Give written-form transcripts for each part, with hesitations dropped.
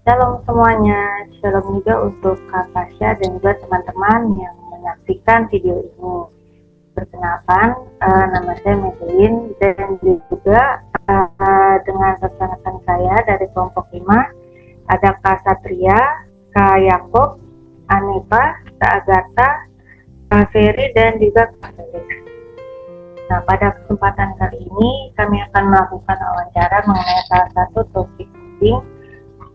Shalom semuanya, shalom juga untuk Kak Tasya dan juga teman-teman yang menyaksikan video ini. Perkenalkan, nama saya Madeline dan juga dengan rekan-rekan saya dari kelompok 5 ada Kak Satria, Kak Yakob, Anepa, Kak Agatha, Kak Ferry dan juga Kak Felix. Nah, pada kesempatan kali ini kami akan melakukan wawancara mengenai salah satu topik penting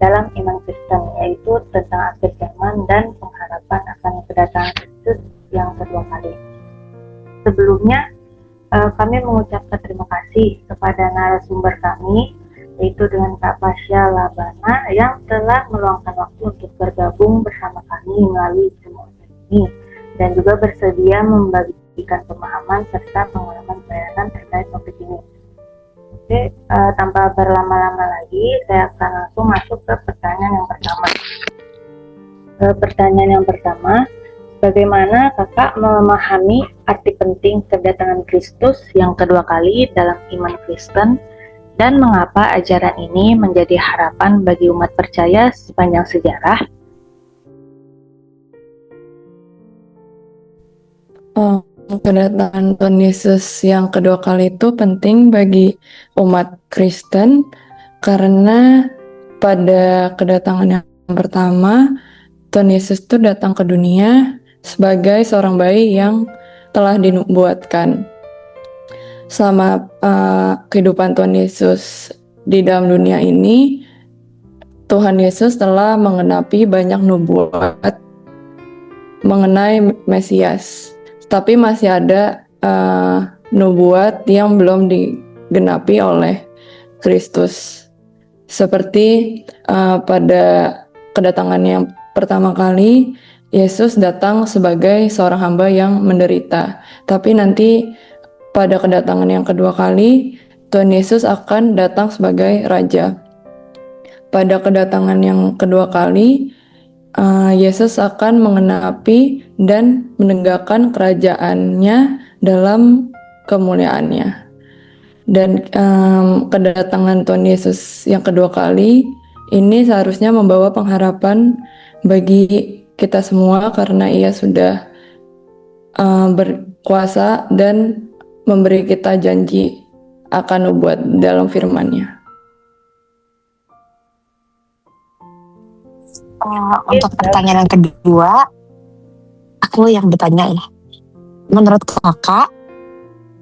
dalam iman Kristen, yaitu tentang akhir zaman dan pengharapan akan kedatangan Kristus yang kedua kali. Sebelumnya, kami mengucapkan terima kasih kepada narasumber kami, yaitu dengan Kak Pasya Labana yang telah meluangkan waktu untuk bergabung bersama kami melalui Zoom ini dan juga bersedia membagikan pemahaman serta pengalaman pelayanan terkait topik ini. Oke, tanpa berlama-lama lagi, saya akan langsung masuk ke pertanyaan yang pertama. Pertanyaan yang pertama, bagaimana kakak memahami arti penting kedatangan Kristus yang kedua kali dalam iman Kristen, dan mengapa ajaran ini menjadi harapan bagi umat percaya sepanjang sejarah? Kedatangan Tuhan Yesus yang kedua kali itu penting bagi umat Kristen karena pada kedatangan yang pertama Tuhan Yesus itu datang ke dunia sebagai seorang bayi yang telah dinubuatkan. Selama kehidupan Tuhan Yesus di dalam dunia ini, Tuhan Yesus telah menggenapi banyak nubuat mengenai Mesias. Tapi masih ada nubuat yang belum digenapi oleh Kristus. Seperti pada kedatangan yang pertama kali, Yesus datang sebagai seorang hamba yang menderita. Tapi nanti pada kedatangan yang kedua kali, Tuhan Yesus akan datang sebagai Raja. Pada kedatangan yang kedua kali, Yesus akan mengenapi dan menegakkan kerajaannya dalam kemuliaannya. Dan kedatangan Tuhan Yesus yang kedua kali ini seharusnya membawa pengharapan bagi kita semua karena Ia sudah berkuasa dan memberi kita janji akan nubuat dalam firman-Nya. Untuk pertanyaan yang kedua, aku yang bertanya ya. Menurut kakak,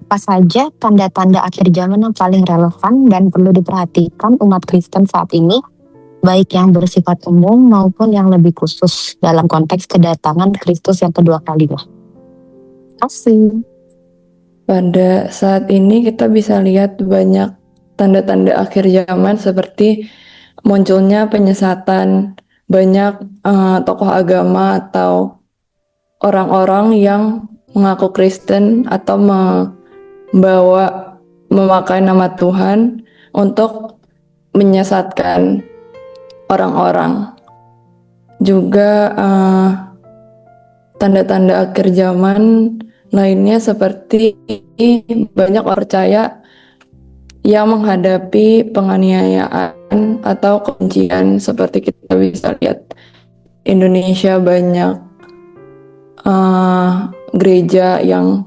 apa saja tanda-tanda akhir zaman yang paling relevan dan perlu diperhatikan umat Kristen saat ini, baik yang bersifat umum maupun yang lebih khusus dalam konteks kedatangan Kristus yang kedua kalinya? Kasih. Pada saat ini kita bisa lihat banyak tanda-tanda akhir zaman seperti munculnya penyesatan, banyak tokoh agama atau orang-orang yang mengaku Kristen atau memakai nama Tuhan untuk menyesatkan orang-orang. Juga tanda-tanda akhir zaman lainnya seperti banyak orang percaya yang menghadapi penganiayaan atau kebencian, seperti kita bisa lihat Indonesia banyak gereja yang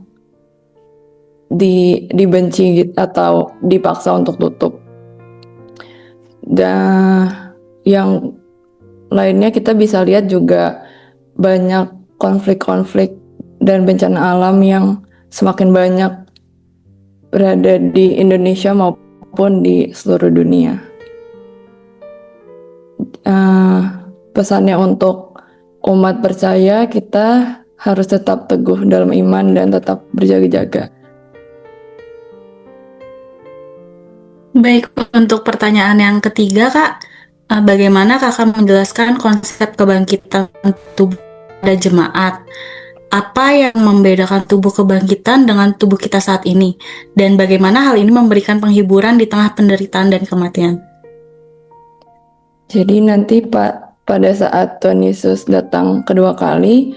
dibenci atau dipaksa untuk tutup. Dan yang lainnya kita bisa lihat juga banyak konflik-konflik dan bencana alam yang semakin banyak berada di Indonesia maupun di seluruh dunia. Pesannya untuk umat percaya, kita harus tetap teguh dalam iman dan tetap berjaga-jaga. Baik, untuk pertanyaan yang ketiga, Kak, bagaimana Kakak menjelaskan konsep kebangkitan tubuh pada jemaat? Apa yang membedakan tubuh kebangkitan dengan tubuh kita saat ini? Dan bagaimana hal ini memberikan penghiburan di tengah penderitaan dan kematian? Jadi nanti pada saat Tuhan Yesus datang kedua kali,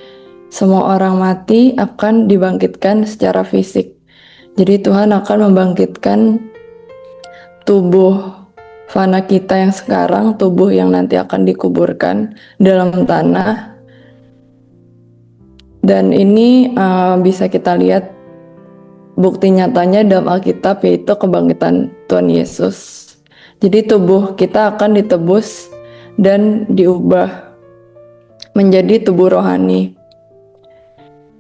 semua orang mati akan dibangkitkan secara fisik. Jadi Tuhan akan membangkitkan tubuh fana kita yang sekarang, tubuh yang nanti akan dikuburkan dalam tanah. Dan ini bisa kita lihat bukti nyatanya dalam Alkitab, yaitu kebangkitan Tuhan Yesus. Jadi tubuh kita akan ditebus dan diubah menjadi tubuh rohani.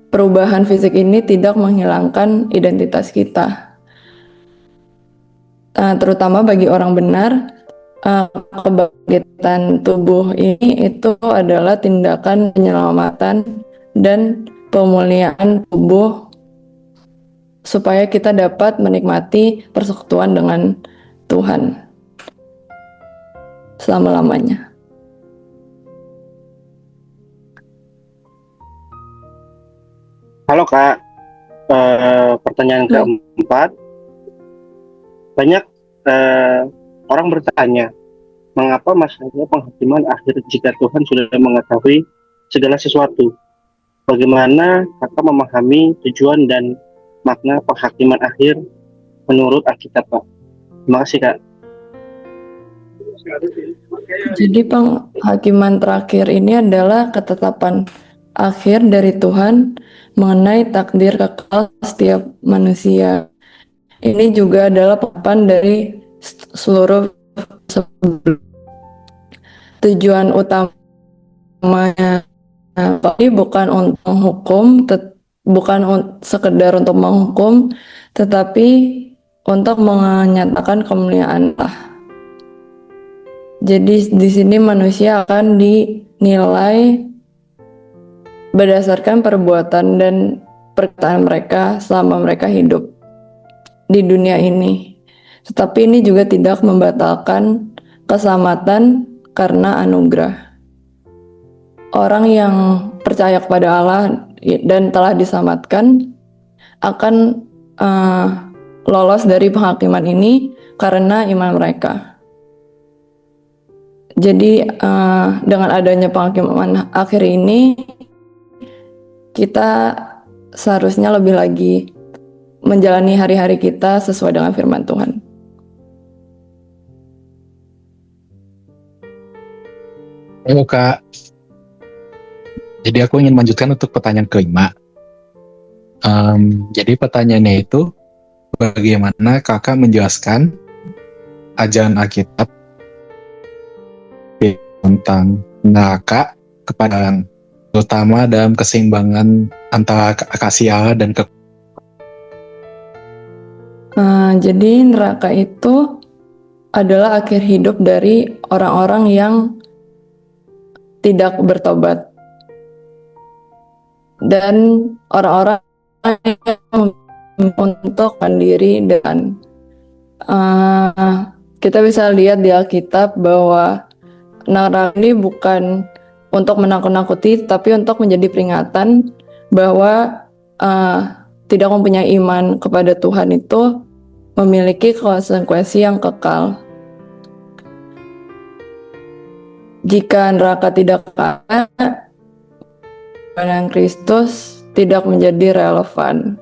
Perubahan fisik ini tidak menghilangkan identitas kita. Terutama bagi orang benar, kebangkitan tubuh ini itu adalah tindakan penyelamatan dan pemulihan tubuh supaya kita dapat menikmati persekutuan dengan Tuhan selama-lamanya. Halo Kak, pertanyaan keempat. Banyak orang bertanya, mengapa masalahnya penghakiman akhir jika Tuhan sudah mengetahui segala sesuatu? Bagaimana Kakak memahami tujuan dan makna penghakiman akhir menurut Alkitab, Pak? Terima kasih, Kak. Jadi penghakiman terakhir ini adalah ketetapan akhir dari Tuhan mengenai takdir kekal setiap manusia. Ini juga adalah penetapan dari seluruh sebelum. Tujuan utamanya ini bukan untuk menghukum, bukan sekedar untuk menghukum, tetapi untuk menyatakan kemuliaan Allah. Jadi di sini manusia akan dinilai berdasarkan perbuatan dan perkataan mereka selama mereka hidup di dunia ini. Tetapi ini juga tidak membatalkan keselamatan karena anugerah. Orang yang percaya kepada Allah dan telah diselamatkan akan lolos dari penghakiman ini karena iman mereka. Jadi dengan adanya penghakiman akhir ini, kita seharusnya lebih lagi menjalani hari-hari kita sesuai dengan firman Tuhan. Halo Kak, jadi aku ingin melanjutkan untuk pertanyaan kelima. Jadi pertanyaannya itu, bagaimana Kakak menjelaskan ajaran Alkitab tentang neraka kepada orang, terutama dalam keseimbangan antara kasih Allah dan jadi neraka itu adalah akhir hidup dari orang-orang yang tidak bertobat dan orang-orang yang untuk mandiri. Dan kita bisa lihat di Alkitab bahwa neraka ini bukan untuk menakut-nakuti, tapi untuk menjadi peringatan bahwa tidak mempunyai iman kepada Tuhan itu memiliki konsekuensi yang kekal. Jika neraka tidak ada, kebenaran Kristus tidak menjadi relevan.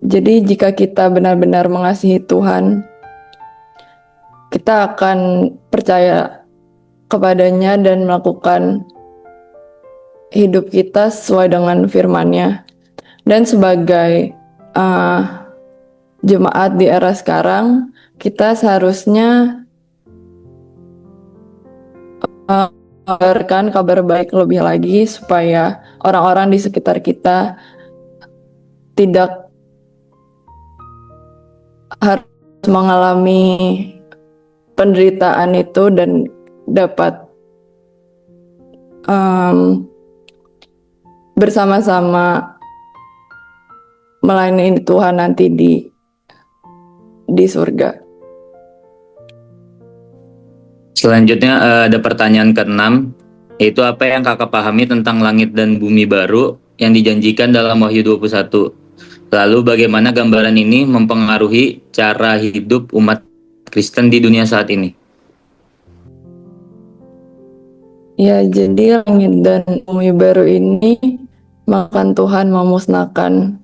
Jadi jika kita benar-benar mengasihi Tuhan, kita akan percaya kepadanya dan melakukan hidup kita sesuai dengan firman-Nya. Dan sebagai jemaat di era sekarang, kita seharusnya mengabarkan kabar baik lebih lagi supaya orang-orang di sekitar kita tidak harus mengalami penderitaan itu dan dapat bersama-sama melayani Tuhan nanti di surga. Selanjutnya ada pertanyaan ke-6, yaitu apa yang Kakak pahami tentang langit dan bumi baru yang dijanjikan dalam Wahyu 21? Lalu bagaimana gambaran ini mempengaruhi cara hidup umat Kristen di dunia saat ini? Ya, jadi langit dan bumi baru ini makan Tuhan memusnahkan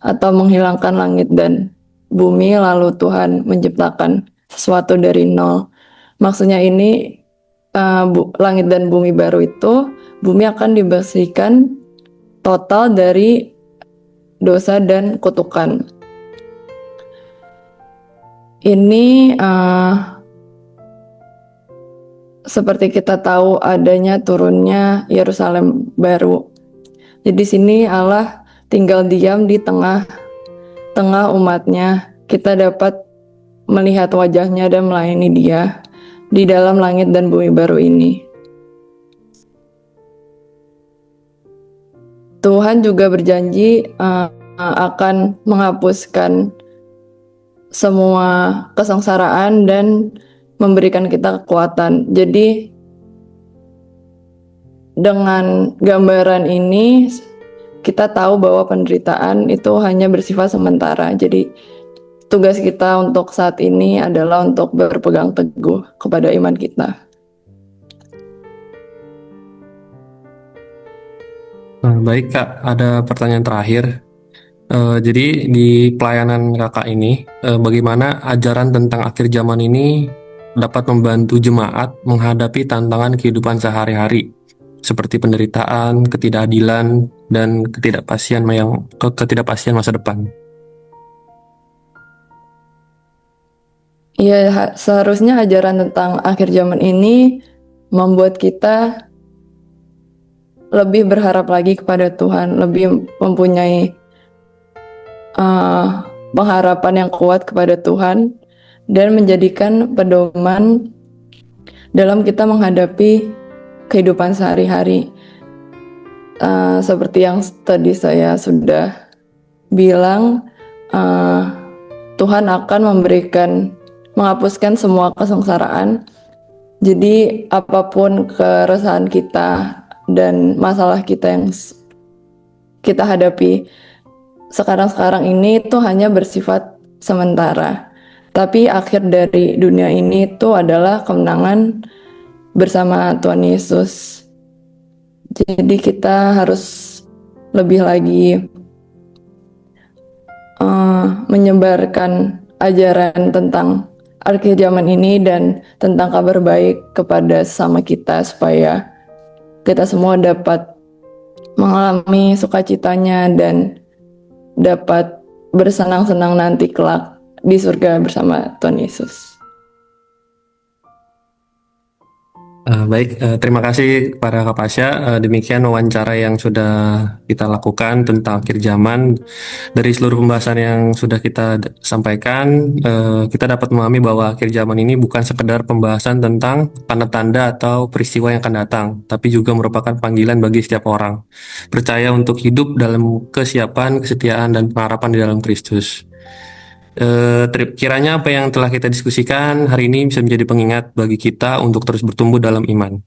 atau menghilangkan langit dan bumi, lalu Tuhan menciptakan sesuatu dari nol. Maksudnya ini langit dan bumi baru itu, bumi akan dibersihkan total dari dosa dan kutukan. Ini seperti kita tahu adanya turunnya Yerusalem baru. Jadi sini Allah tinggal diam di tengah umatnya. Kita dapat melihat wajahnya dan melayani Dia di dalam langit dan bumi baru ini. Tuhan juga berjanji akan menghapuskan semua kesengsaraan dan memberikan kita kekuatan. Jadi dengan gambaran ini kita tahu bahwa penderitaan itu hanya bersifat sementara. Jadi tugas kita untuk saat ini adalah untuk berpegang teguh kepada iman kita. Baik Kak, ada pertanyaan terakhir. Jadi di pelayanan Kakak ini, bagaimana ajaran tentang akhir zaman ini dapat membantu jemaat menghadapi tantangan kehidupan sehari-hari seperti penderitaan, ketidakadilan, dan ketidakpastian masa depan. Ya, seharusnya ajaran tentang akhir zaman ini membuat kita lebih berharap lagi kepada Tuhan, lebih mempunyai pengharapan yang kuat kepada Tuhan, dan menjadikan pedoman dalam kita menghadapi kehidupan sehari-hari. Seperti yang tadi saya sudah bilang, Tuhan akan menghapuskan semua kesengsaraan. Jadi apapun keresahan kita dan masalah kita yang kita hadapi sekarang ini itu hanya bersifat sementara. Tapi akhir dari dunia ini itu adalah kemenangan bersama Tuhan Yesus. Jadi kita harus lebih lagi menyebarkan ajaran tentang akhir zaman ini dan tentang kabar baik kepada sesama kita supaya kita semua dapat mengalami sukacitanya dan dapat bersenang-senang nanti kelak di surga bersama Tuhan Yesus. Baik, terima kasih kepada Kak Pasha. Demikian wawancara yang sudah kita lakukan tentang akhir zaman. Dari seluruh pembahasan yang sudah kita sampaikan, kita dapat memahami bahwa akhir zaman ini bukan sekedar pembahasan tentang tanda-tanda atau peristiwa yang akan datang, tapi juga merupakan panggilan bagi setiap orang percaya untuk hidup dalam kesiapan, kesetiaan, dan pengharapan di dalam Kristus. Kiranya apa yang telah kita diskusikan hari ini bisa menjadi pengingat bagi kita untuk terus bertumbuh dalam iman.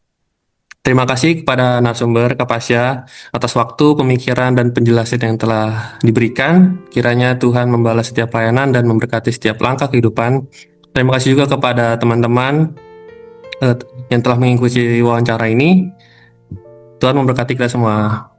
Terima kasih kepada narasumber Kak Pasha atas waktu, pemikiran, dan penjelasan yang telah diberikan. Kiranya Tuhan membalas setiap pelayanan dan memberkati setiap langkah kehidupan. Terima kasih juga kepada teman-teman yang telah mengikuti wawancara ini. Tuhan memberkati kita semua.